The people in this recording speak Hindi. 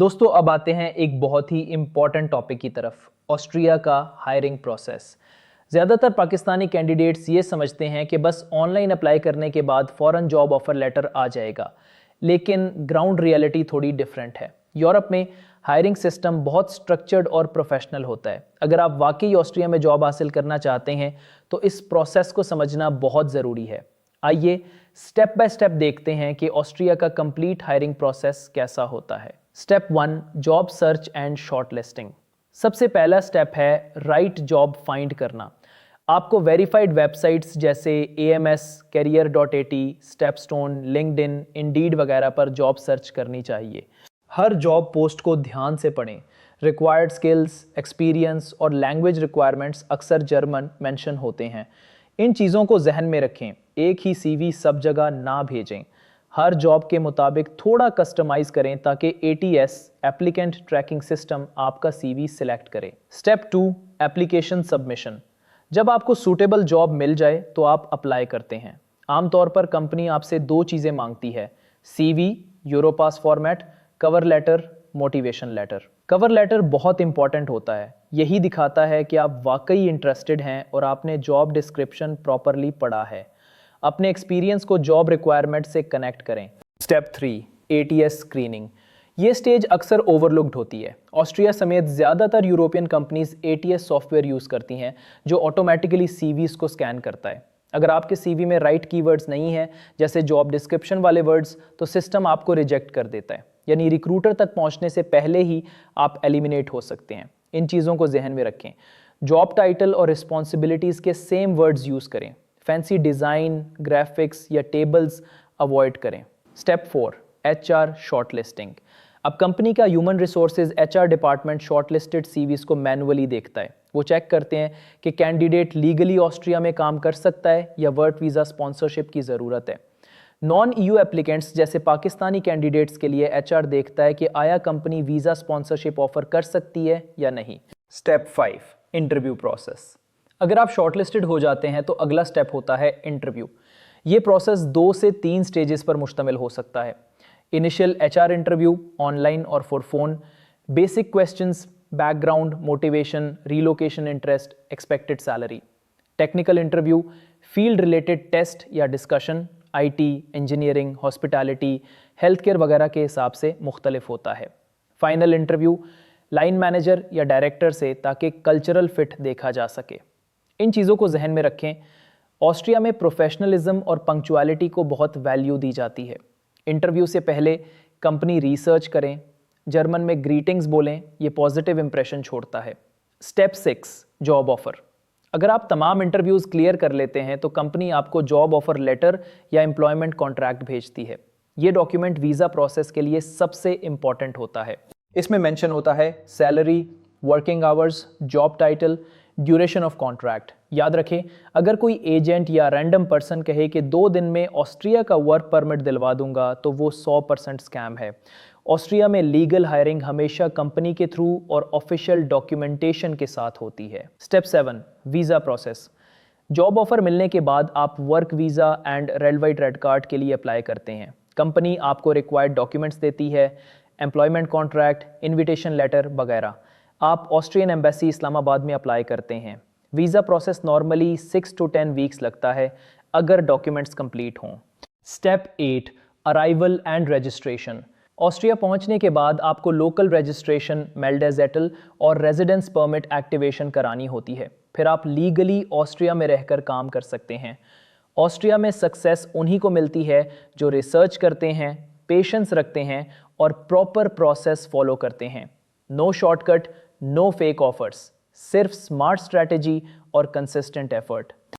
दोस्तों अब आते हैं एक बहुत ही इम्पॉर्टेंट टॉपिक की तरफ, ऑस्ट्रिया का हायरिंग प्रोसेस। ज़्यादातर पाकिस्तानी कैंडिडेट्स ये समझते हैं कि बस ऑनलाइन अप्लाई करने के बाद फ़ौरन जॉब ऑफ़र लेटर आ जाएगा, लेकिन ग्राउंड रियलिटी थोड़ी डिफरेंट है। यूरोप में हायरिंग सिस्टम बहुत स्ट्रक्चर्ड और प्रोफेशनल होता है। अगर आप वाकई ऑस्ट्रिया में जॉब हासिल करना चाहते हैं तो इस प्रोसेस को समझना बहुत ज़रूरी है। आइए स्टेप बाय स्टेप देखते हैं कि ऑस्ट्रिया का कंप्लीट हायरिंग प्रोसेस कैसा होता है। Step 1, job search and shortlisting. सबसे पहला स्टेप है राइट जॉब फाइंड करना। आपको वेरीफाइड वेबसाइट्स जैसे AMS, career.at, StepStone, LinkedIn, Indeed वगैरह पर जॉब सर्च करनी चाहिए। हर जॉब पोस्ट को ध्यान से पढ़ें। रिक्वायर्ड स्किल्स, एक्सपीरियंस और लैंग्वेज रिक्वायरमेंट्स अक्सर जर्मन मेंशन होते हैं। इन चीज़ों को जहन में रखें। एक ही CV सब जगह ना भेजें। हर जॉब के मुताबिक थोड़ा कस्टमाइज़ करें ताकि ATS एप्लीकेंट ट्रैकिंग सिस्टम आपका CV सिलेक्ट करे। Step 2, application submission. जब आपको सूटेबल जॉब मिल जाए तो आप अप्लाई करते हैं। आमतौर पर कंपनी आपसे 2 चीज़ें मांगती है, CV, Europass format, cover letter, motivation letter. Cover letter बहुत इंपॉर्टेंट होता है। यही दिखाता है कि आप वाकई इंटरेस्टेड हैं और आपने जॉब डिस्क्रिप्शन प्रॉपरली पढ़ा है। अपने एक्सपीरियंस को जॉब रिक्वायरमेंट से कनेक्ट करें। Step 3, ATS screening. ये स्टेज अक्सर ओवरलुक्ड होती है। ऑस्ट्रिया समेत ज़्यादातर European companies ATS software use करती हैं जो ऑटोमेटिकली CVs को स्कैन करता है। अगर आपके CV में राइट कीवर्ड्स नहीं हैं, जैसे जॉब डिस्क्रिप्शन वाले वर्ड्स, तो सिस्टम आपको रिजेक्ट कर देता है, यानी रिक्रूटर तक पहुंचने से पहले ही आप एलिमिनेट हो सकते हैं। इन चीज़ों को जहन में रखें। जॉब टाइटल और रिस्पॉन्सिबिलिटीज़ के सेम वर्ड्स यूज़ करें। फैंसी डिज़ाइन, ग्राफिक्स या टेबल्स अवॉइड करें। Step 4, HR shortlisting. अब कंपनी का human resources HR department shortlisted CVs को मैनुअली देखता है। वो चेक करते हैं कि कैंडिडेट लीगली ऑस्ट्रिया में काम कर सकता है या वर्क वीज़ा स्पॉन्सरशिप की ज़रूरत है। नॉन EU एप्लीकेंट्स जैसे पाकिस्तानी कैंडिडेट्स के लिए HR देखता है कि आया कंपनी वीज़ा स्पॉन्सरशिप ऑफर कर सकती है या नहीं। Step 5, interview process. अगर आप शॉर्टलिस्टेड हो जाते हैं तो अगला स्टेप होता है इंटरव्यू। ये प्रोसेस 2 से 3 स्टेजेस पर मुश्तमिल हो सकता है। इनिशियल HR इंटरव्यू, ऑनलाइन और for phone. Basic questions, background, motivation, relocation interest, expected salary. Technical interview, field related test या discussion, IT, engineering, hospitality, health care वगैरह के हिसाब से मुख्तलिफ होता है। फाइनल इंटरव्यू, लाइन मैनेजर या डायरेक्टर से, ताकि कल्चरल फिट देखा जा सके। इन चीज़ों को जहन में रखें। ऑस्ट्रिया में प्रोफेशनलिज्म और पंक्चुअलिटी को बहुत वैल्यू दी जाती है। इंटरव्यू से पहले कंपनी रिसर्च करें। जर्मन में ग्रीटिंग्स बोलें, ये पॉजिटिव इंप्रेशन छोड़ता है। Step 6, job offer. अगर आप तमाम इंटरव्यूज़ क्लियर कर लेते हैं तो कंपनी आपको जॉब ऑफर लेटर या एम्प्लॉयमेंट कॉन्ट्रैक्ट भेजती है। ये डॉक्यूमेंट वीज़ा प्रोसेस के लिए सबसे इंपॉर्टेंट होता है। इसमें मेंशन होता है salary, working hours, job title, duration of contract. याद रखें, अगर कोई एजेंट या रैंडम पर्सन कहे कि 2 दिन में ऑस्ट्रिया का वर्क परमिट दिलवा दूंगा तो वो 100% स्कैम है। ऑस्ट्रिया में लीगल हायरिंग हमेशा कंपनी के थ्रू और ऑफिशियल डॉक्यूमेंटेशन के साथ होती है। Step 7, visa process. Job offer मिलने के बाद आप work visa and red white red card के लिए अप्लाई करते हैं। कंपनी आपको रिक्वायर्ड डॉक्यूमेंट्स देती है, एम्प्लॉयमेंट कॉन्ट्रैक्ट, इन्विटेशन लेटर वगैरह। आप ऑस्ट्रियन एम्बेसी इस्लामाबाद में अप्लाई करते हैं। Visa process normally 6 to 10 weeks लगता है अगर डॉक्यूमेंट्स कंप्लीट हों। Step 8, arrival and registration. Austria पहुंचने के बाद आपको लोकल रजिस्ट्रेशन, मेल्डेजेटल और रेजिडेंस परमिट एक्टिवेशन करानी होती है। फिर आप लीगली ऑस्ट्रिया में रहकर काम कर सकते हैं। ऑस्ट्रिया में सक्सेस उन्हीं को मिलती है जो रिसर्च करते हैं, पेशेंस रखते हैं और प्रॉपर प्रोसेस फॉलो करते हैं। No shortcut, no fake offers, सिर्फ स्मार्ट स्ट्रैटेजी और कंसिस्टेंट एफर्ट।